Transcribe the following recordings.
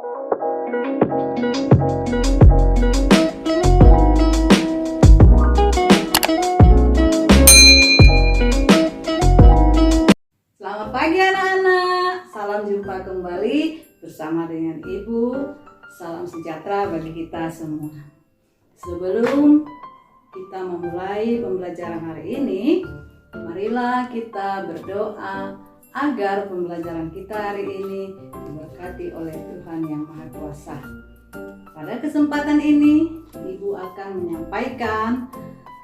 Selamat pagi anak-anak, salam jumpa kembali bersama dengan Ibu. Salam sejahtera bagi kita semua. Sebelum kita memulai pembelajaran hari ini, marilah kita berdoa agar pembelajaran kita hari ini diberkati oleh Tuhan Yang Maha Kuasa. Pada kesempatan ini, Ibu akan menyampaikan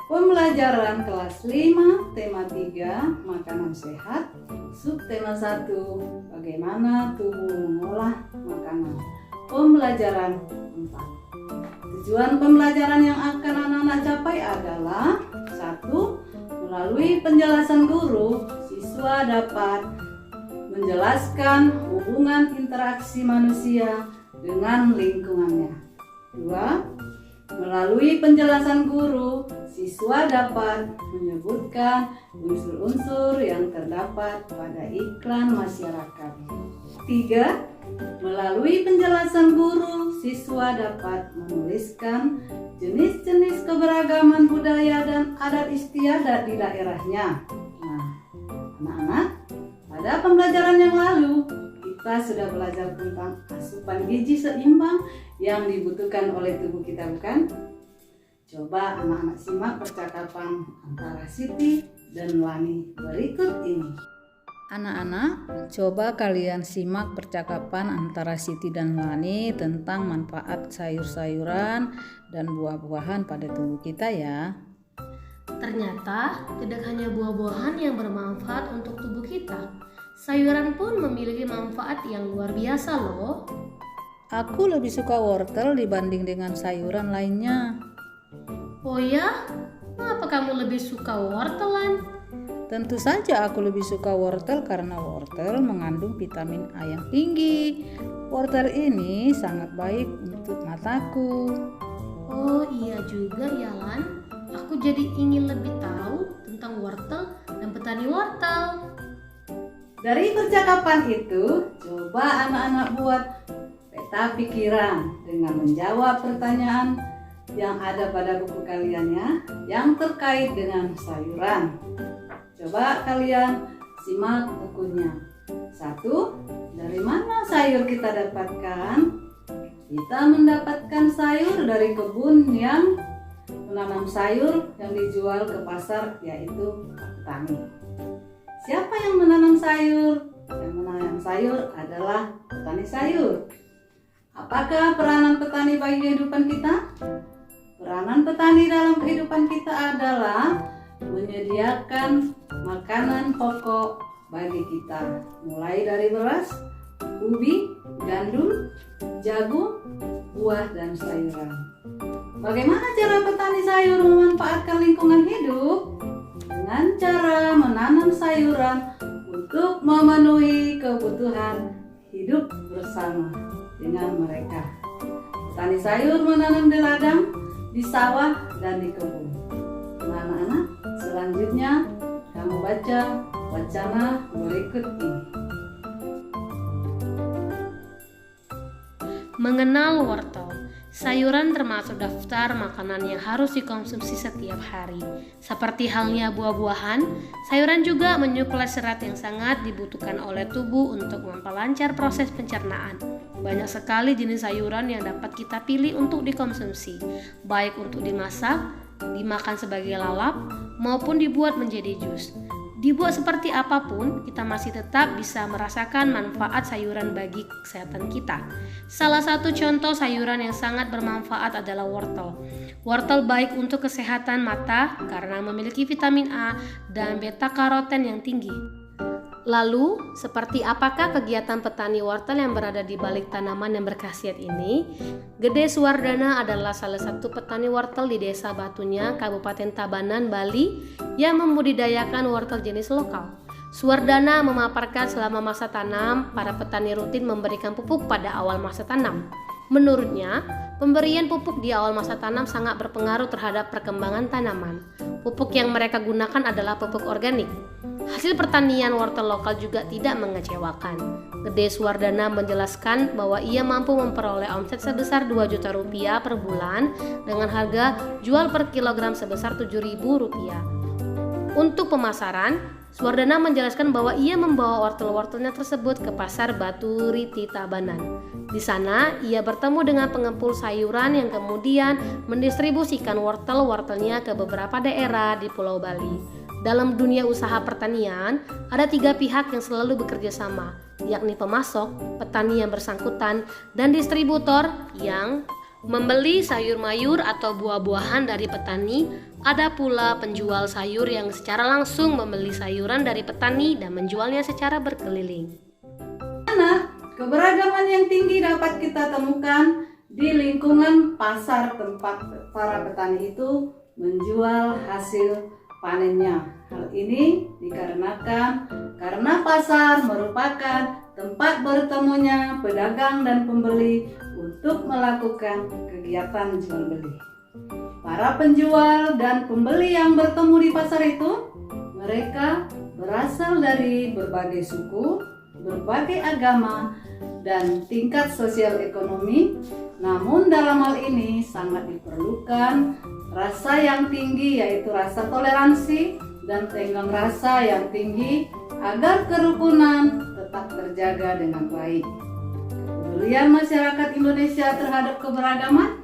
pembelajaran kelas 5, tema 3, makanan sehat, subtema 1, bagaimana tubuh mengolah makanan. Pembelajaran 4. Tujuan pembelajaran yang akan anak-anak capai adalah 1. Melalui penjelasan guru, siswa dapat menjelaskan hubungan interaksi manusia dengan lingkungannya. 2. Melalui penjelasan guru, siswa dapat menyebutkan unsur-unsur yang terdapat pada iklan masyarakat. 3. Melalui penjelasan guru, siswa dapat menuliskan jenis-jenis keberagaman budaya dan adat istiadat di daerahnya. Nah, anak-anak, pada pembelajaran yang lalu, kita sudah belajar tentang asupan gizi seimbang yang dibutuhkan oleh tubuh kita, bukan? Coba anak-anak simak percakapan antara Siti dan Lani berikut ini. Anak-anak, coba kalian simak percakapan antara Siti dan Lani tentang manfaat sayur-sayuran dan buah-buahan pada tubuh kita ya. Ternyata tidak hanya buah-buahan yang bermanfaat untuk tubuh kita. Sayuran pun memiliki manfaat yang luar biasa loh. Aku lebih suka wortel dibanding dengan sayuran lainnya. Oh ya? Mengapa kamu lebih suka wortelan? Tentu saja aku lebih suka wortel karena wortel mengandung vitamin A yang tinggi. Wortel ini sangat baik untuk mataku. Oh iya juga ya Lan. Aku jadi ingin lebih tahu tentang wortel dan petani wortel. Dari percakapan itu, coba anak-anak buat peta pikiran dengan menjawab pertanyaan yang ada pada buku kalian ya, yang terkait dengan sayuran. Coba kalian simak bukunya. 1. Dari mana sayur kita dapatkan? Kita mendapatkan sayur dari kebun yang menanam sayur yang dijual ke pasar, yaitu petani. Siapa yang menanam sayur? Yang menanam sayur adalah petani sayur. Apakah peranan petani bagi kehidupan kita? Peranan petani dalam kehidupan kita adalah menyediakan makanan pokok bagi kita, mulai dari beras, ubi, gandum, jagung, buah, dan sayuran. Bagaimana cara petani sayur memanfaatkan lingkungan hidup? Dengan cara menanam sayuran untuk memenuhi kebutuhan hidup bersama dengan mereka. Petani sayur menanam di ladang, di sawah, dan di kebun. Nah, anak-anak, selanjutnya kamu baca wacana berikut ini. Mengenal wortel. Sayuran termasuk daftar makanan yang harus dikonsumsi setiap hari. Seperti halnya buah-buahan, sayuran juga menyuplai serat yang sangat dibutuhkan oleh tubuh untuk memperlancar proses pencernaan. Banyak sekali jenis sayuran yang dapat kita pilih untuk dikonsumsi, baik untuk dimasak, dimakan sebagai lalap, maupun dibuat menjadi jus. Dibuat seperti apapun, kita masih tetap bisa merasakan manfaat sayuran bagi kesehatan kita. Salah satu contoh sayuran yang sangat bermanfaat adalah wortel. Wortel baik untuk kesehatan mata karena memiliki vitamin A dan beta-karoten yang tinggi. Lalu, seperti apakah kegiatan petani wortel yang berada di balik tanaman yang berkhasiat ini? Gede Suwardana adalah salah satu petani wortel di Desa Batunya, Kabupaten Tabanan, Bali, yang membudidayakan wortel jenis lokal. Suwardana memaparkan selama masa tanam, para petani rutin memberikan pupuk pada awal masa tanam. Menurutnya, pemberian pupuk di awal masa tanam sangat berpengaruh terhadap perkembangan tanaman. Pupuk yang mereka gunakan adalah pupuk organik. Hasil pertanian wortel lokal juga tidak mengecewakan. Gede Suwardana menjelaskan bahwa ia mampu memperoleh omset sebesar 2 juta rupiah per bulan dengan harga jual per kilogram sebesar 7.000 rupiah. Untuk pemasaran, Suwardana menjelaskan bahwa ia membawa wortel-wortelnya tersebut ke pasar Batu Riti Tabanan. Di sana, ia bertemu dengan pengepul sayuran yang kemudian mendistribusikan wortel-wortelnya ke beberapa daerah di Pulau Bali. Dalam dunia usaha pertanian, ada 3 pihak yang selalu bekerja sama, yakni pemasok, petani yang bersangkutan, dan distributor yang membeli sayur mayur atau buah-buahan dari petani. Ada pula penjual sayur yang secara langsung membeli sayuran dari petani dan menjualnya secara berkeliling. Keberagaman yang tinggi dapat kita temukan di lingkungan pasar tempat para petani itu menjual hasil panennya. Hal ini dikarenakan karena pasar merupakan tempat bertemunya pedagang dan pembeli untuk melakukan kegiatan jual beli. Para penjual dan pembeli yang bertemu di pasar itu, mereka berasal dari berbagai suku, berbagai agama, dan tingkat sosial ekonomi. Namun dalam hal ini sangat diperlukan rasa yang tinggi, yaitu rasa toleransi dan tenggang rasa yang tinggi agar kerukunan tetap terjaga dengan baik. Kepedulian masyarakat Indonesia terhadap keberagaman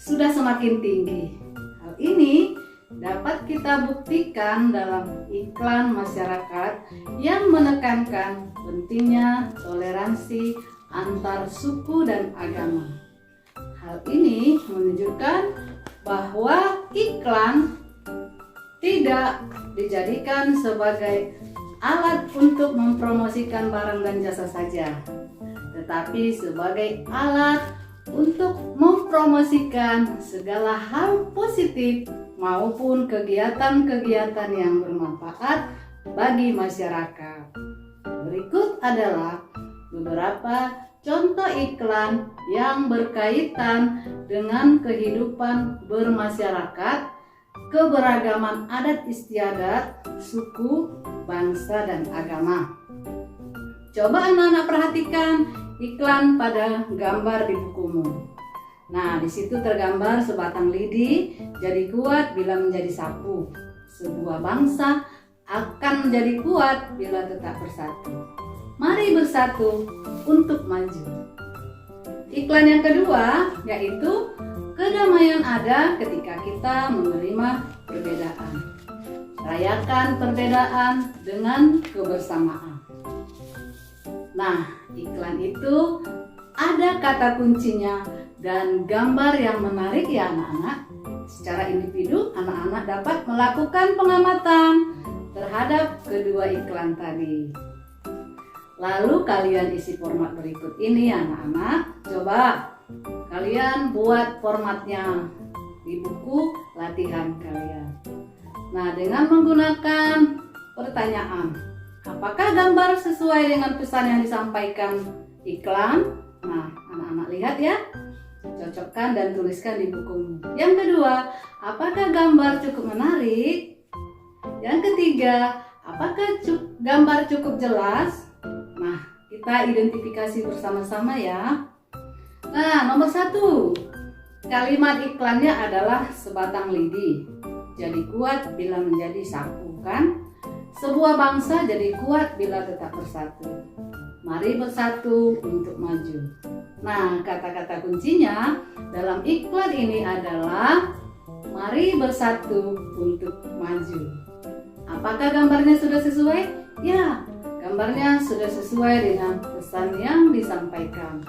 sudah semakin tinggi. Hal ini dapat kita buktikan dalam iklan masyarakat yang menekankan pentingnya toleransi antar suku dan agama. Hal ini menunjukkan bahwa iklan tidak dijadikan sebagai alat untuk mempromosikan barang dan jasa saja, tetapi sebagai alat untuk mempromosikan segala hal positif maupun kegiatan-kegiatan yang bermanfaat bagi masyarakat. Berikut adalah beberapa contoh iklan yang berkaitan dengan kehidupan bermasyarakat, keberagaman adat istiadat, suku, bangsa, dan agama. Coba anak-anak perhatikan iklan pada gambar di bukumu. Nah, di situ tergambar sebatang lidi jadi kuat bila menjadi sapu. Sebuah bangsa akan menjadi kuat bila tetap bersatu. Mari bersatu untuk maju. Iklan yang kedua yaitu kedamaian ada ketika kita menerima perbedaan. Rayakan perbedaan dengan kebersamaan. Nah, iklan itu ada kata kuncinya dan gambar yang menarik ya anak-anak. Secara individu, anak-anak dapat melakukan pengamatan terhadap kedua iklan tadi. Lalu kalian isi format berikut ini anak-anak. Coba kalian buat formatnya di buku latihan kalian. Nah, dengan menggunakan pertanyaan, apakah gambar sesuai dengan pesan yang disampaikan iklan? Nah, anak-anak lihat ya. Cocokkan dan tuliskan di bukumu. Yang kedua, apakah gambar cukup menarik? Yang ketiga, apakah gambar cukup jelas? Nah, kita identifikasi bersama-sama ya. Nah, nomor 1. Kalimat iklannya adalah sebatang lidi. Jadi kuat bila menjadi sapu, kan? Sebuah bangsa jadi kuat bila tetap bersatu. Mari bersatu untuk maju. Nah, kata-kata kuncinya dalam iklan ini adalah mari bersatu untuk maju. Apakah gambarnya sudah sesuai? Ya, gambarnya sudah sesuai dengan pesan yang disampaikan.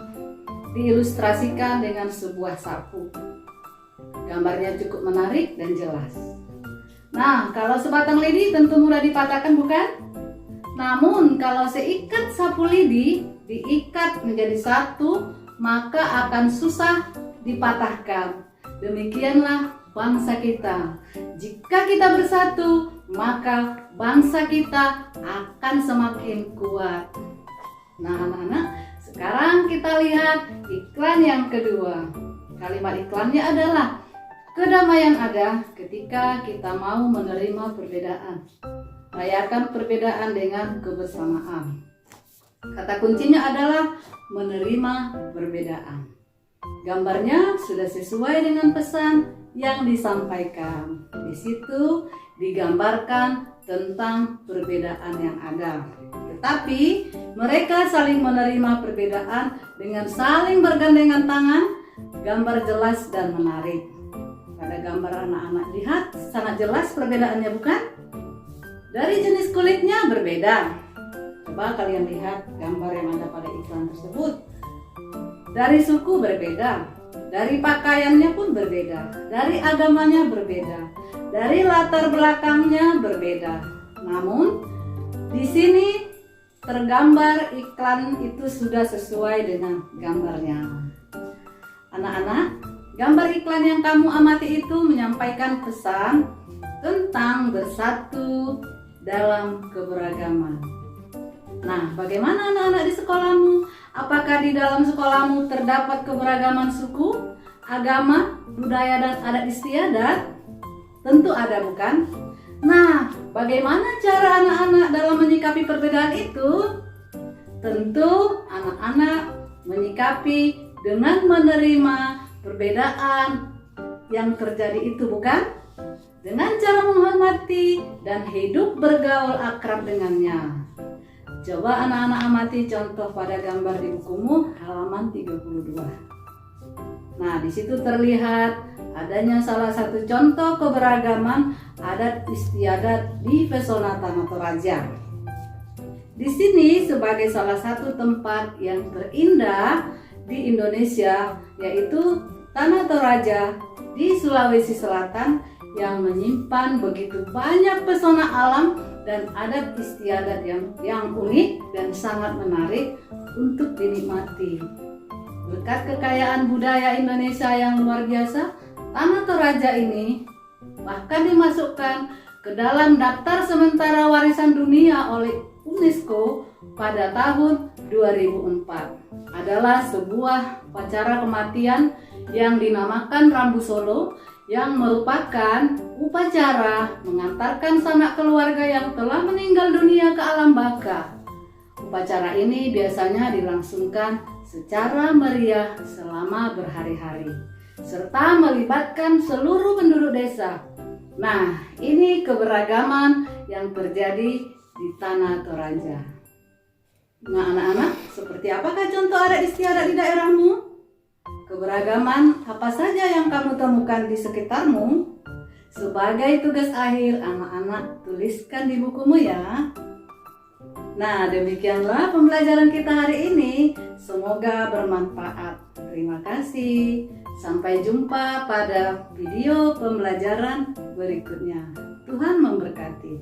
Diilustrasikan dengan sebuah sapu. Gambarnya cukup menarik dan jelas. Nah, kalau sebatang lidi tentu mudah dipatahkan, bukan? Namun, kalau seikat sapu lidi diikat menjadi satu, maka akan susah dipatahkan. Demikianlah bangsa kita. Jika kita bersatu, maka bangsa kita akan semakin kuat. Nah, anak-anak, Sekarang kita lihat iklan yang kedua. Kalimat iklannya adalah kedamaian ada ketika kita mau menerima perbedaan. Rayakan perbedaan dengan kebersamaan. Kata kuncinya adalah menerima perbedaan. Gambarnya sudah sesuai dengan pesan yang disampaikan. Di situ digambarkan tentang perbedaan yang ada. Tetapi mereka saling menerima perbedaan dengan saling bergandengan tangan. Gambar jelas dan menarik. Pada gambar anak-anak lihat sangat jelas perbedaannya, bukan? Dari jenis kulitnya berbeda. Coba kalian lihat gambar yang ada pada iklan tersebut. Dari suku berbeda, dari pakaiannya pun berbeda, dari agamanya berbeda, dari latar belakangnya berbeda. Namun di sini tergambar iklan itu sudah sesuai dengan gambarnya. Anak-anak, gambar iklan yang kamu amati itu menyampaikan pesan tentang bersatu dalam keberagaman. Nah, bagaimana anak-anak di sekolahmu? Apakah di dalam sekolahmu terdapat keberagaman suku, agama, budaya, dan adat istiadat? Tentu ada, bukan? Nah, bagaimana cara anak-anak dalam menyikapi perbedaan itu? Tentu anak-anak menyikapi dengan menerima perbedaan yang terjadi itu, bukan? Dengan cara menghormati dan hidup bergaul akrab dengannya. Coba anak-anak amati contoh pada gambar di bukumu halaman 32. Nah, di situ terlihat adanya salah satu contoh keberagaman adat istiadat di Pesona Tanah Toraja. Di sini sebagai salah satu tempat yang terindah di Indonesia, yaitu Tanah Toraja di Sulawesi Selatan yang menyimpan begitu banyak pesona alam dan adat istiadat yang unik dan sangat menarik untuk dinikmati. Berkat kekayaan budaya Indonesia yang luar biasa, Tanah Toraja ini bahkan dimasukkan ke dalam daftar sementara warisan dunia oleh UNESCO pada tahun 2004. Adalah sebuah upacara kematian yang dinamakan Rambu Solo, yang merupakan upacara mengantarkan sanak keluarga yang telah meninggal dunia ke alam baka. Upacara ini biasanya dilangsungkan secara meriah selama berhari-hari, serta melibatkan seluruh penduduk desa. Nah, ini keberagaman yang terjadi di Tanah Toraja. Nah, anak-anak, seperti apakah contoh adat istiadat di daerahmu? Keberagaman apa saja yang kamu temukan di sekitarmu? Sebagai tugas akhir, anak-anak tuliskan di bukumu ya. Nah, demikianlah pembelajaran kita hari ini. Semoga bermanfaat. Terima kasih. Sampai jumpa pada video pembelajaran berikutnya. Tuhan memberkati.